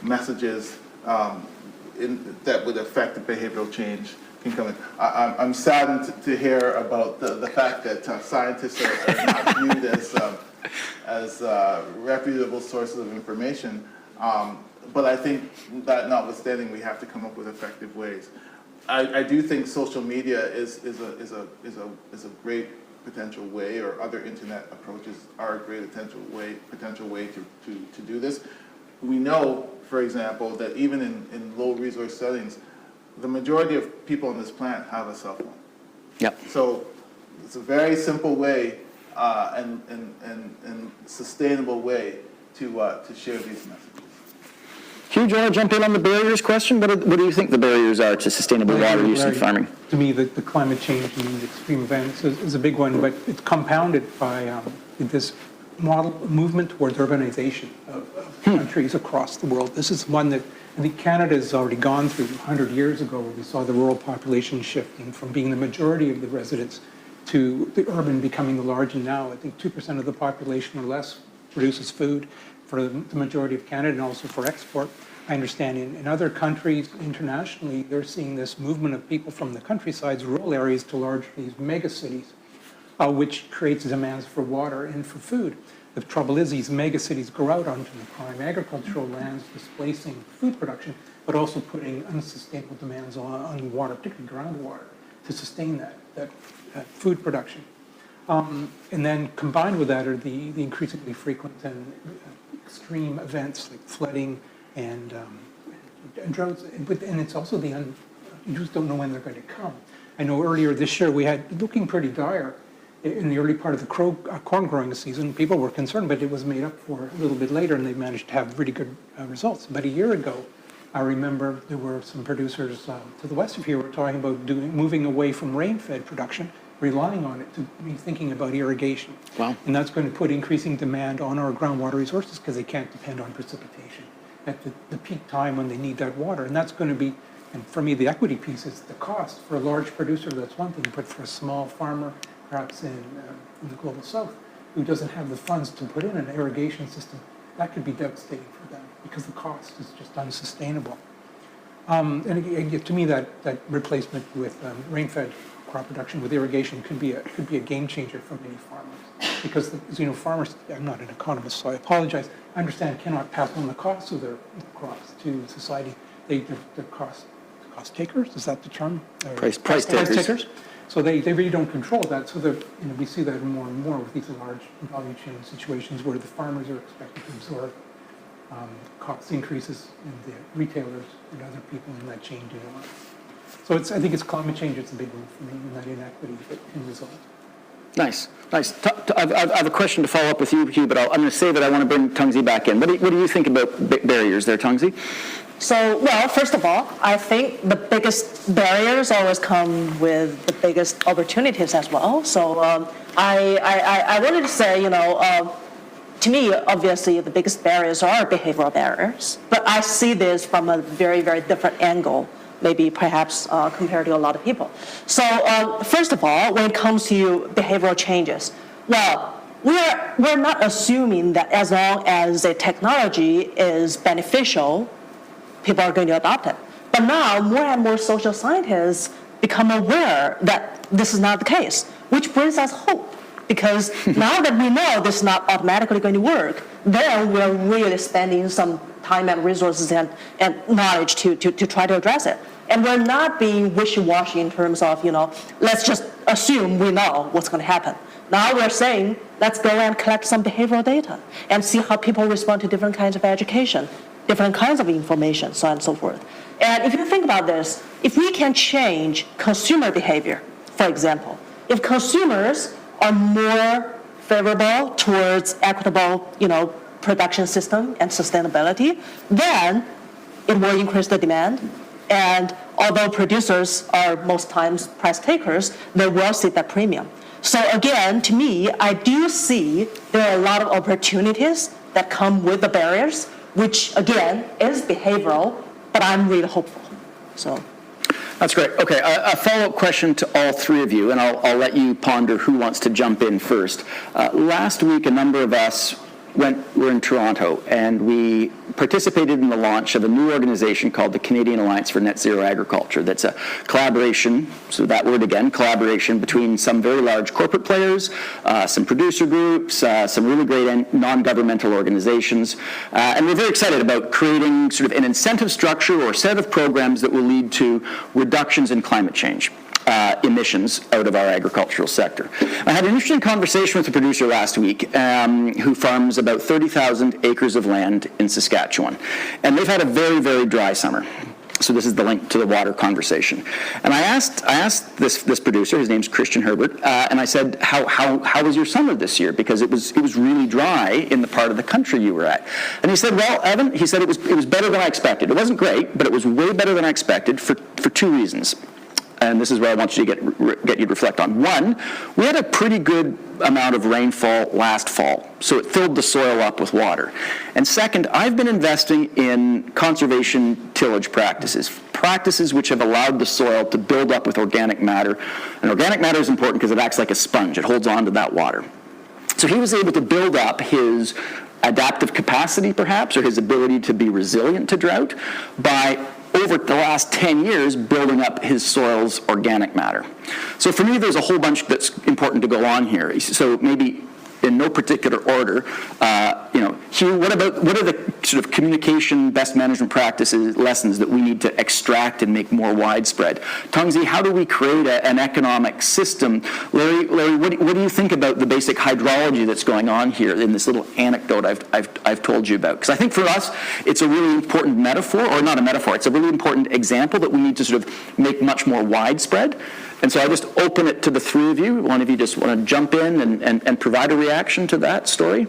messages that would affect the behavioral change can come in. I'm saddened to hear about the fact that scientists are not viewed as reputable sources of information. But I think that notwithstanding, we have to come up with effective ways. I do think social media is a great potential way, or other internet approaches are a great potential way to do this. We know, for example, that even in low resource settings, the majority of people on this planet have a cell phone. Yep. So it's a very simple way and sustainable way to share these messages. Hugh, do you want to jump in on the barriers question? What do you think the barriers are to sustainable water use in farming? To me, the climate change and extreme events is a big one, but it's compounded by this movement towards urbanization of countries across the world. This is one that I think Canada has already gone through 100 years ago, where we saw the rural population shifting from being the majority of the residents to the urban becoming the large, and now I think 2% of the population or less produces food for the majority of Canada, and also for export. I understand in other countries internationally, they're seeing this movement of people from the countrysides, rural areas, to large these mega cities, which creates demands for water and for food. The trouble is these mega cities grow out onto the prime agricultural lands, displacing food production, but also putting unsustainable demands on water, particularly groundwater, to sustain that food production. And then combined with that are the increasingly frequent and extreme events like flooding and droughts. And it's also you just don't know when they're going to come. I know earlier this year we had looking pretty dire in the early part of the corn growing season. People were concerned, but it was made up for a little bit later, and they managed to have really good results. But a year ago, I remember there were some producers to the west of here who were talking about moving away from rain-fed production, relying on it to be thinking about irrigation. Wow. And that's going to put increasing demand on our groundwater resources because they can't depend on precipitation at the peak time when they need that water. And that's going to be, and for me, the equity piece is the cost. For a large producer, that's one thing, but for a small farmer, perhaps in the global south, who doesn't have the funds to put in an irrigation system, that could be devastating for them because the cost is just unsustainable. And again, to me, that replacement with rain-fed crop production with irrigation could be a game changer for many farmers. Because as you know, farmers, I'm not an economist, so I apologize, I understand cannot pass on the costs of their crops to society. They're cost takers, is that the term? Price takers. So they really don't control that. So we see that more and more with these large value chain situations where the farmers are expected to absorb cost increases and the retailers and other people in that chain do not. So I think it's climate change that's a big one for me, and that inequity that can result. Nice. I have a question to follow up with you, Hugh, but I'm going to say that I want to bring Tungzi back in. What do you think about barriers there, Tungzi? So, well, first of all, I think the biggest barriers always come with the biggest opportunities as well. So I wanted to say, to me, obviously, the biggest barriers are behavioral barriers. But I see this from a very, very different angle, maybe perhaps compared to a lot of people. So first of all, when it comes to behavioral changes, well, we're not assuming that as long as a technology is beneficial, people are going to adopt it. But now more and more social scientists become aware that this is not the case, which brings us hope. Because now that we know this is not automatically going to work, then we're really spending some time and resources and knowledge to try to address it. And we're not being wishy-washy in terms of, let's just assume we know what's going to happen. Now we're saying, let's go and collect some behavioral data and see how people respond to different kinds of education, different kinds of information, so on and so forth. And if you think about this, if we can change consumer behavior, for example, if consumers are more favorable towards equitable, production system and sustainability, then it will increase the demand. And although producers are most times price takers, they will see that premium. So again, to me, I do see there are a lot of opportunities that come with the barriers, which again is behavioral, but I'm really hopeful. So. That's great. Okay, a follow-up question to all three of you, and I'll let you ponder who wants to jump in first. Last week, a number of us were in Toronto, and we participated in the launch of a new organization called the Canadian Alliance for Net Zero Agriculture. That's a collaboration, so that word again, collaboration between some very large corporate players, some producer groups, some really great non-governmental organizations, and we're very excited about creating sort of an incentive structure or set of programs that will lead to reductions in climate change. Emissions out of our agricultural sector. I had an interesting conversation with a producer last week who farms about 30,000 acres of land in Saskatchewan. And they've had a very, very dry summer. So this is the link to the water conversation. And I asked this producer, his name's Christian Herbert, and I said, how was your summer this year? Because it was really dry in the part of the country you were at. And he said, well, Evan, he said it was better than I expected. It wasn't great, but it was way better than I expected for two reasons. And this is where I want you to get you to reflect on. One, we had a pretty good amount of rainfall last fall, so it filled the soil up with water. And second, I've been investing in conservation tillage practices which have allowed the soil to build up with organic matter. And organic matter is important because it acts like a sponge. It holds on to that water. So he was able to build up his adaptive capacity, perhaps, or his ability to be resilient to drought by over the last 10 years, building up his soil's organic matter. So for me, there's a whole bunch that's important to go on here. So maybe in no particular order. Hugh, what are the sort of communication best management practices lessons that we need to extract and make more widespread? Tungzi, how do we create an economic system? Larry, what do you think about the basic hydrology that's going on here in this little anecdote I've told you about? Because I think for us, it's a really important metaphor, or not a metaphor, it's a really important example that we need to sort of make much more widespread. And so I just open it to the three of you. One of you just want to jump in and provide a reaction to that story?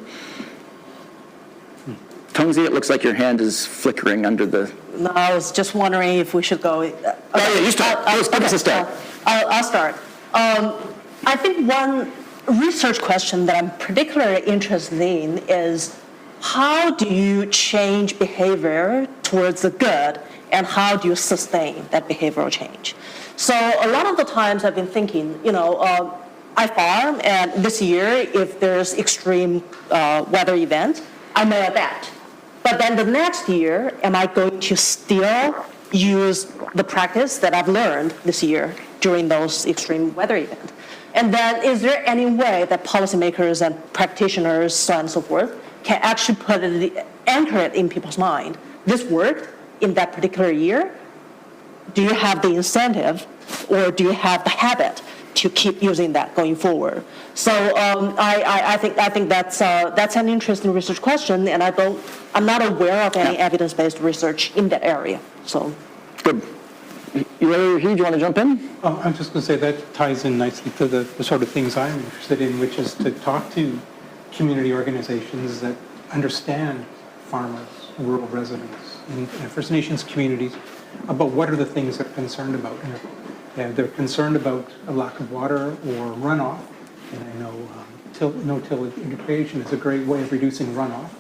Tungzi, it looks like your hand is flickering under the... No, I was just wondering if we should go... You start. Give us a start. I'll start. I think one research question that I'm particularly interested in is how do you change behavior towards the good, and how do you sustain that behavioral change? So a lot of the times I've been thinking, I farm, and this year, if there's extreme weather event, I may adapt. But then the next year, am I going to still use the practice that I've learned this year during those extreme weather events? And then is there any way that policymakers and practitioners, so on and so forth, can actually anchor it in people's mind? This worked in that particular year. Do you have the incentive, or do you have the habit to keep using that going forward? So I think that's an interesting research question, and I'm not aware of any evidence-based research in that area. So good. Hugh, do you want to jump in? I'm just going to say that ties in nicely to the sort of things I'm interested in, which is to talk to community organizations that understand farmers, rural residents, and First Nations communities about what are the things they're concerned about. And they're concerned about a lack of water or runoff. And I know no-till integration is a great way of reducing runoff.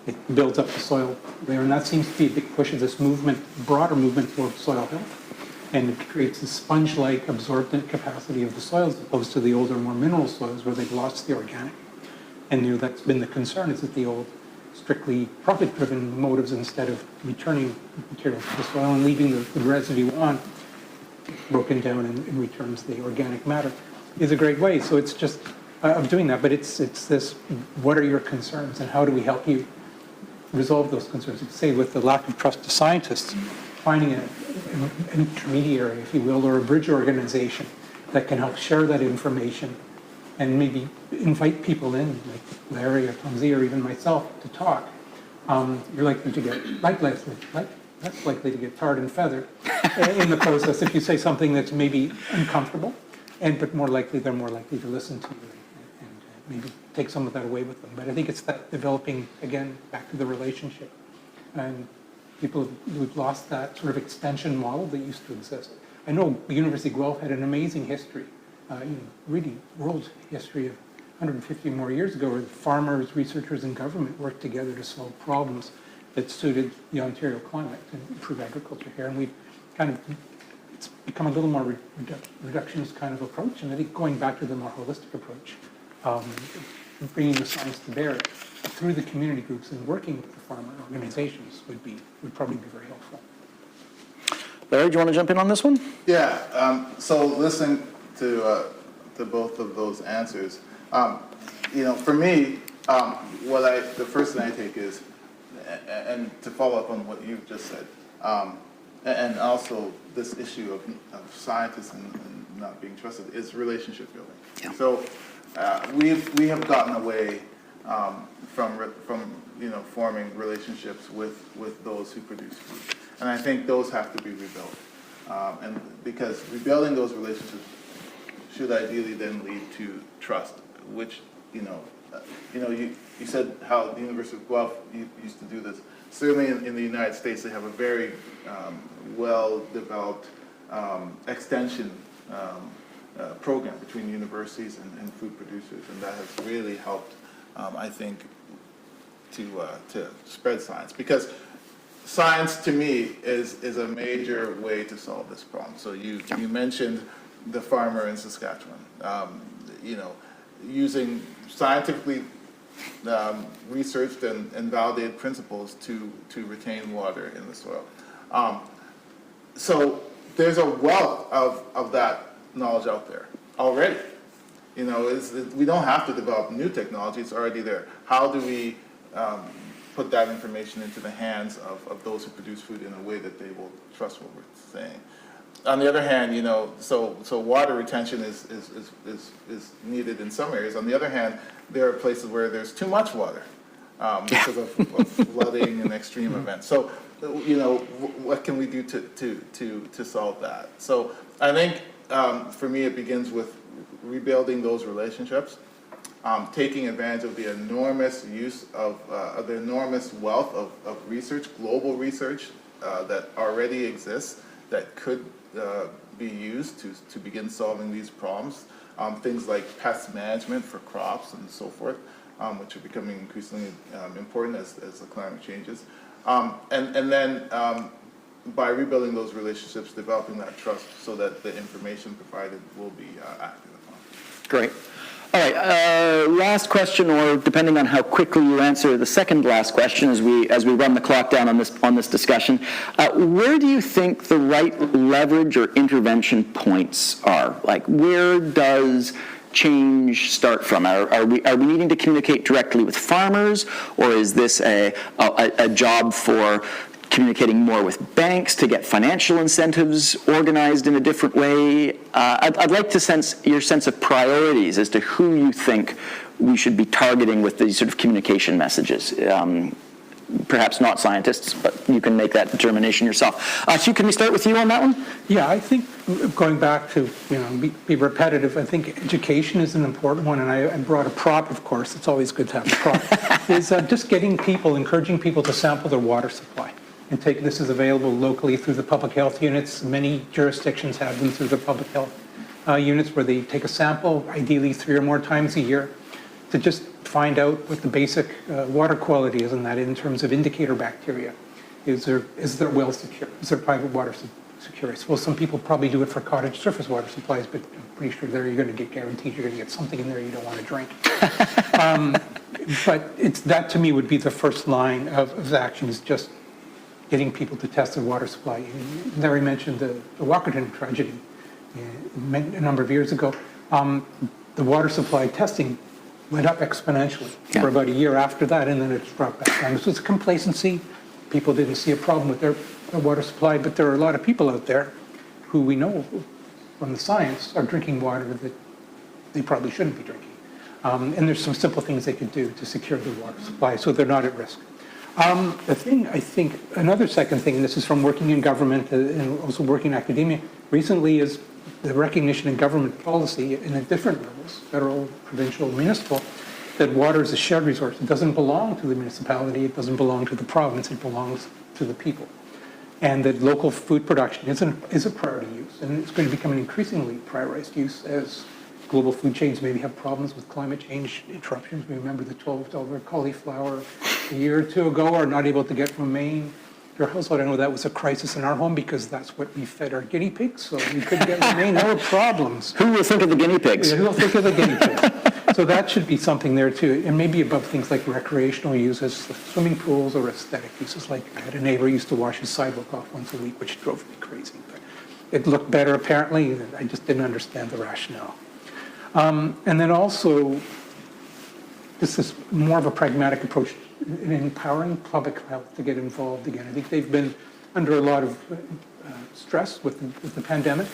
It builds up the soil there, and that seems to be a big push of this movement, broader movement towards soil health. And it creates a sponge-like absorbent capacity of the soils as opposed to the older, more mineral soils where they've lost the organic. And that's been the concern, is that the old, strictly profit-driven motives, instead of returning material to the soil and leaving the residue on, broken down and returns the organic matter, is a great way. So it's just of doing that, but it's this, what are your concerns and how do we help you resolve those concerns? Say with the lack of trust to scientists, finding an intermediary, if you will, or a bridge organization that can help share that information and maybe invite people in, like Larry or Tungzi or even myself, to talk. You're likely to get less likely to get tarred and feathered in the process if you say something that's maybe uncomfortable, but they're more likely to listen to you and maybe take some of that away with them. But I think it's that developing, again, back to the relationship. And we've lost that sort of extension model that used to exist. I know the University of Guelph had an amazing history, really world history of 150 more years ago, where farmers, researchers, and government worked together to solve problems that suited the Ontario climate and improve agriculture here. And it's become a little more reductionist kind of approach. And I think going back to the more holistic approach, bringing the science to bear through the community groups and working with the farmer organizations would probably be very helpful. Larry, do you want to jump in on this one? Yeah. So listening to both of those answers, for me, the first thing I take is, and to follow up on what you've just said, and also this issue of scientists and not being trusted, is relationship building. Yeah. So we have gotten away from forming relationships with those who produce food, and I think those have to be rebuilt. And because rebuilding those relationships should ideally then lead to trust, which you said how the University of Guelph used to do this. Certainly in the United States, they have a very well-developed extension program between universities and food producers, and that has really helped, I think, to spread science. Because science, to me, is a major way to solve this problem. So you mentioned the farmer in Saskatchewan, using scientifically researched and validated principles to retain water in the soil. So there's a wealth of that knowledge out there already. We don't have to develop new technology, it's already there. How do we put that information into the hands of those who produce food in a way that they will trust what we're saying? On the other hand, so water retention is needed in some areas. On the other hand, there are places where there's too much water because of flooding and extreme events. So, what can we do to solve that? So, I think for me, it begins with rebuilding those relationships, taking advantage of the enormous use of the enormous wealth of research, global research that already exists that could be used to begin solving these problems. Things like pest management for crops and so forth, which are becoming increasingly important as the climate changes. And then by rebuilding those relationships, developing that trust so that the information provided will be acted upon. Great. All right, last question, or depending on how quickly you answer the second last question as we run the clock down on this discussion, where do you think the right leverage or intervention points are? Like, where does change start from? Are we needing to communicate directly with farmers, or is this a job for communicating more with banks to get financial incentives organized in a different way? I'd like to sense your sense of priorities as to who you think we should be targeting with these sort of communication messages. Perhaps not scientists, but you can make that determination yourself. Hugh, can we start with you on that one? Yeah, I think going back to, be repetitive, I think education is an important one, and I brought a prop, of course. It's always good to have a prop. Is just encouraging people to sample their water supply. And this is available locally through the public health units. Many jurisdictions have them through the public health units where they take a sample, ideally 3 or more times a year, to just find out what the basic water quality is in that in terms of indicator bacteria. Is their well secure? Is their private water secure? Well, some people probably do it for cottage surface water supplies, but I'm pretty sure there you're going to get guaranteed you're going to get something in there you don't want to drink. But that to me would be the first line of action, is just getting people to test their water supply. Larry mentioned the Walkerton tragedy a number of years ago. The water supply testing went up exponentially for about a year after that, and then it's dropped back down. This was complacency. People didn't see a problem with their water supply, but there are a lot of people out there who we know from the science are drinking water that they probably shouldn't be drinking. And there's some simple things they could do to secure their water supply so they're not at risk. The thing, I think, another second thing, and this is from working in government and also working in academia, recently is the recognition in government policy in the different levels, federal, provincial, municipal, that water is a shared resource. It doesn't belong to the municipality, it doesn't belong to the province, it belongs to the people. And that local food production is a priority use, and it's going to become an increasingly prioritized use as global food chains maybe have problems with climate change interruptions. We remember the $12 cauliflower a year or two ago are not able to get from Maine to our household. I know that was a crisis in our home because that's what we fed our guinea pigs, so we couldn't get from Maine. No problems. Who will think of the guinea pigs? Yeah, who will think of the guinea pigs? So that should be something there too, and maybe above things like recreational uses, swimming pools, or aesthetic uses. Like I had a neighbor who used to wash his sidewalk off once a week, which drove me crazy. But it looked better apparently. I just didn't understand the rationale. And then also, this is more of a pragmatic approach in empowering public health to get involved again. I think they've been under a lot of stress with the pandemic.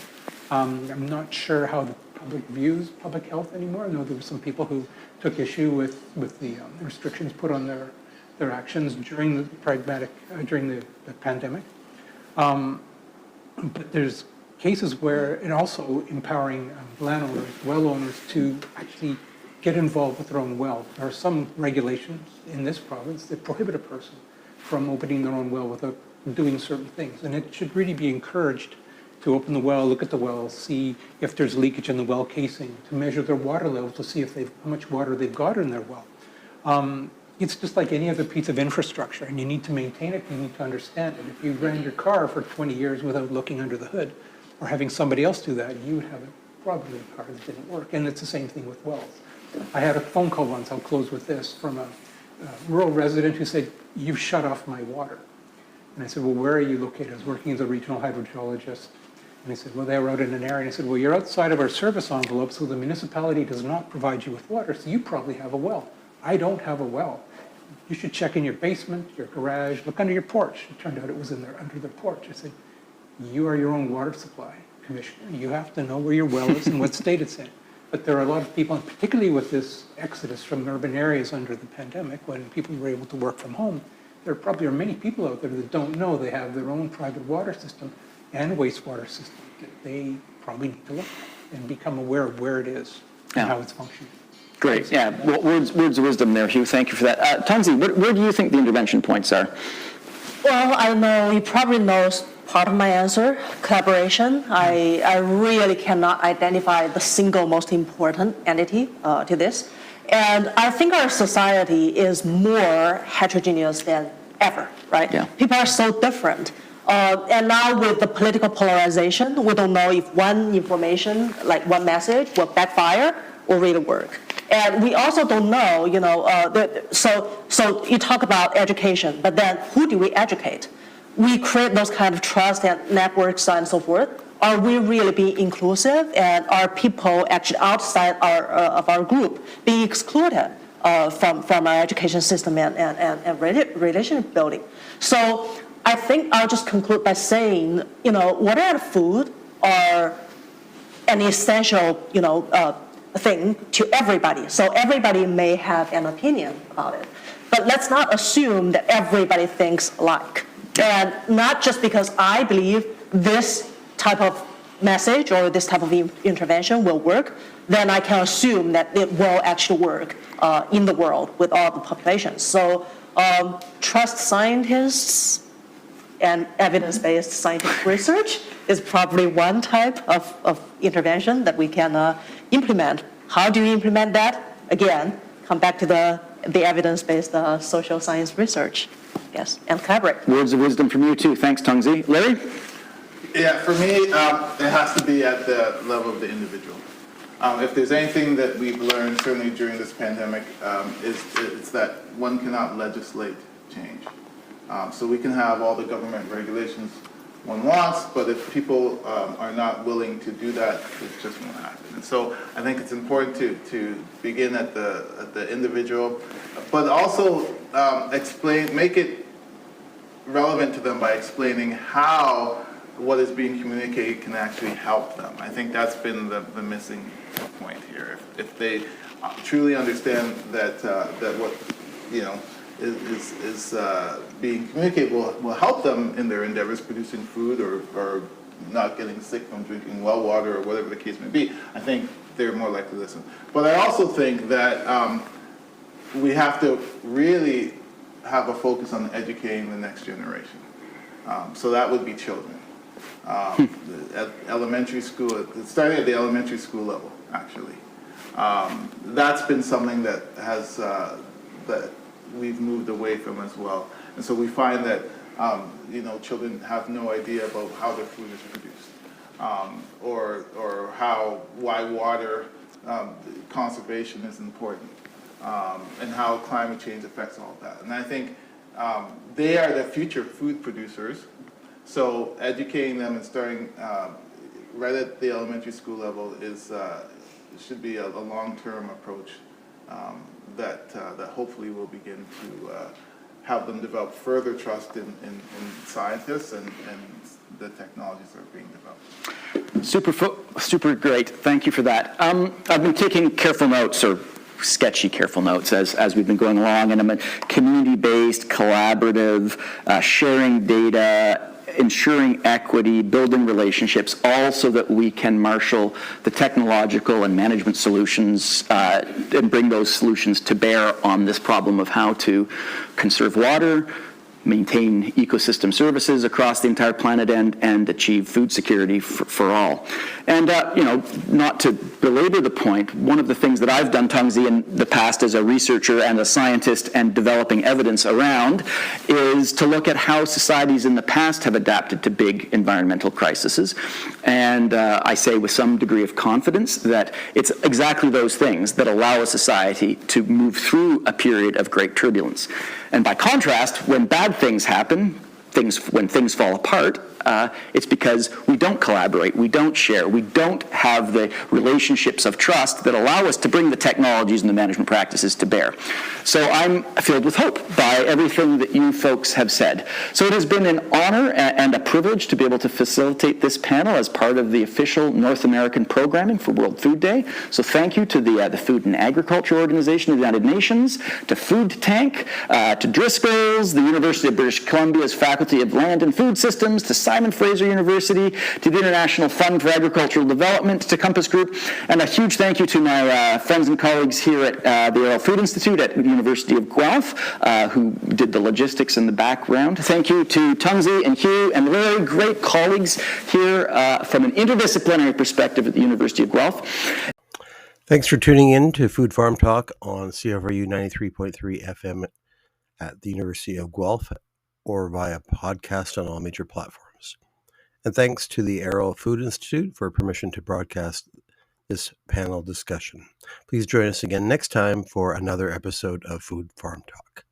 I'm not sure how the public views public health anymore. I know there were some people who took issue with the restrictions put on their actions during the pandemic. But there's cases where, and also empowering landowners, well owners, to actually get involved with their own well. There are some regulations in this province that prohibit a person from opening their own well without doing certain things. And it should really be encouraged to open the well, look at the well, see if there's leakage in the well casing, to measure their water level to see how much water they've got in their well. It's just like any other piece of infrastructure, and you need to maintain it, you need to understand it. If you ran your car for 20 years without looking under the hood, or having somebody else do that, you would have probably a car that didn't work. And it's the same thing with wells. I had a phone call once, I'll close with this, from a rural resident who said, "You've shut off my water." And I said, "Well, where are you located?" I was working as a regional hydrogeologist And he said, well, they were out in an area. And I said, well, you're outside of our service envelope, so the municipality does not provide you with water, so you probably have a well. I don't have a well. You should check in your basement, your garage, look under your porch. It turned out it was in there under the porch. I said, you are your own water supply commissioner. You have to know where your well is and what state it's in. But there are a lot of people, and particularly with this exodus from urban areas under the pandemic, when people were able to work from home, there probably are many people out there that don't know they have their own private water system and wastewater system that they probably need to look at and become aware of where it is and how it's functioning. Great. Yeah. Well, words of wisdom there, Hugh. Thank you for that. Tungzi, where do you think the intervention points are? Well, I know you probably know part of my answer, collaboration. I really cannot identify the single most important entity to this. And I think our society is more heterogeneous than ever, right? Yeah. People are so different. And now with the political polarization, we don't know if one information, like one message, will backfire or really work. And we also don't know, so you talk about education, but then who do we educate? We create those kind of trust and networks and so forth. Are we really being inclusive, and are people actually outside of our group being excluded from our education system and relationship building? So I think I'll just conclude by saying, water and food are an essential, thing to everybody. So everybody may have an opinion about it. But let's not assume that everybody thinks alike. And not just because I believe this type of message or this type of intervention will work, then I can assume that it will actually work in the world with all the populations. So trust scientists and evidence-based scientific research is probably one type of intervention that we can implement. How do you implement that? Again, come back to the evidence-based social science research, yes, and collaborate. Words of wisdom from you too. Thanks, Tungzi. Larry? Yeah, for me, it has to be at the level of the individual. If there's anything that we've learned, certainly during this pandemic, it's that one cannot legislate change. So we can have all the government regulations one wants, but if people are not willing to do that, it just won't happen. And so I think it's important to begin at the individual, but also make it relevant to them by explaining how what is being communicated can actually help them. I think that's been the missing point here. If they truly understand that what is being communicated will help them in their endeavors producing food or not getting sick from drinking well water or whatever the case may be, I think they're more likely to listen. But I also think that we have to really have a focus on educating the next generation. So that would be children. At elementary school, starting at the elementary school level, actually. That's been something that has that we've moved away from as well. And so we find that children have no idea about how their food is produced, or why water conservation is important, and how climate change affects all of that. And I think they are the future food producers. So educating them and starting right at the elementary school level should be a long-term approach that hopefully will begin to have them develop further trust in scientists and the technologies that are being developed. Super great. Thank you for that. I've been taking careful notes, or sketchy careful notes, as we've been going along, and I'm a community-based, collaborative, sharing data, ensuring equity, building relationships, all so that we can marshal the technological and management solutions and bring those solutions to bear on this problem of how to conserve water, maintain ecosystem services across the entire planet, and achieve food security for all. And not to belabor the point, one of the things that I've done, Tungzi, in the past as a researcher and a scientist and developing evidence around is to look at how societies in the past have adapted to big environmental crises. And I say with some degree of confidence that it's exactly those things that allow a society to move through a period of great turbulence. And by contrast, when bad things happen, when things fall apart, it's because we don't collaborate, we don't share, we don't have the relationships of trust that allow us to bring the technologies and the management practices to bear. So I'm filled with hope by everything that you folks have said. So it has been an honor and a privilege to be able to facilitate this panel as part of the official North American programming for World Food Day. So thank you to the Food and Agriculture Organization of the United Nations, to Food Tank, to Driscoll's, the University of British Columbia's Faculty of Land and Food Systems, to Simon Fraser University, to the International Fund for Agricultural Development, to Compass Group, and a huge thank you to my friends and colleagues here at the Arrell Food Institute at the University of Guelph, who did the logistics in the background. Thank you to Tungzi and Hugh and Larry, great colleagues here from an interdisciplinary perspective at the University of Guelph. Thanks for tuning in to Food Farm Talk on CFRU 93.3 FM at the University of Guelph or via podcast on all major platforms. And thanks to the Arrell Food Institute for permission to broadcast this panel discussion. Please join us again next time for another episode of Food Farm Talk.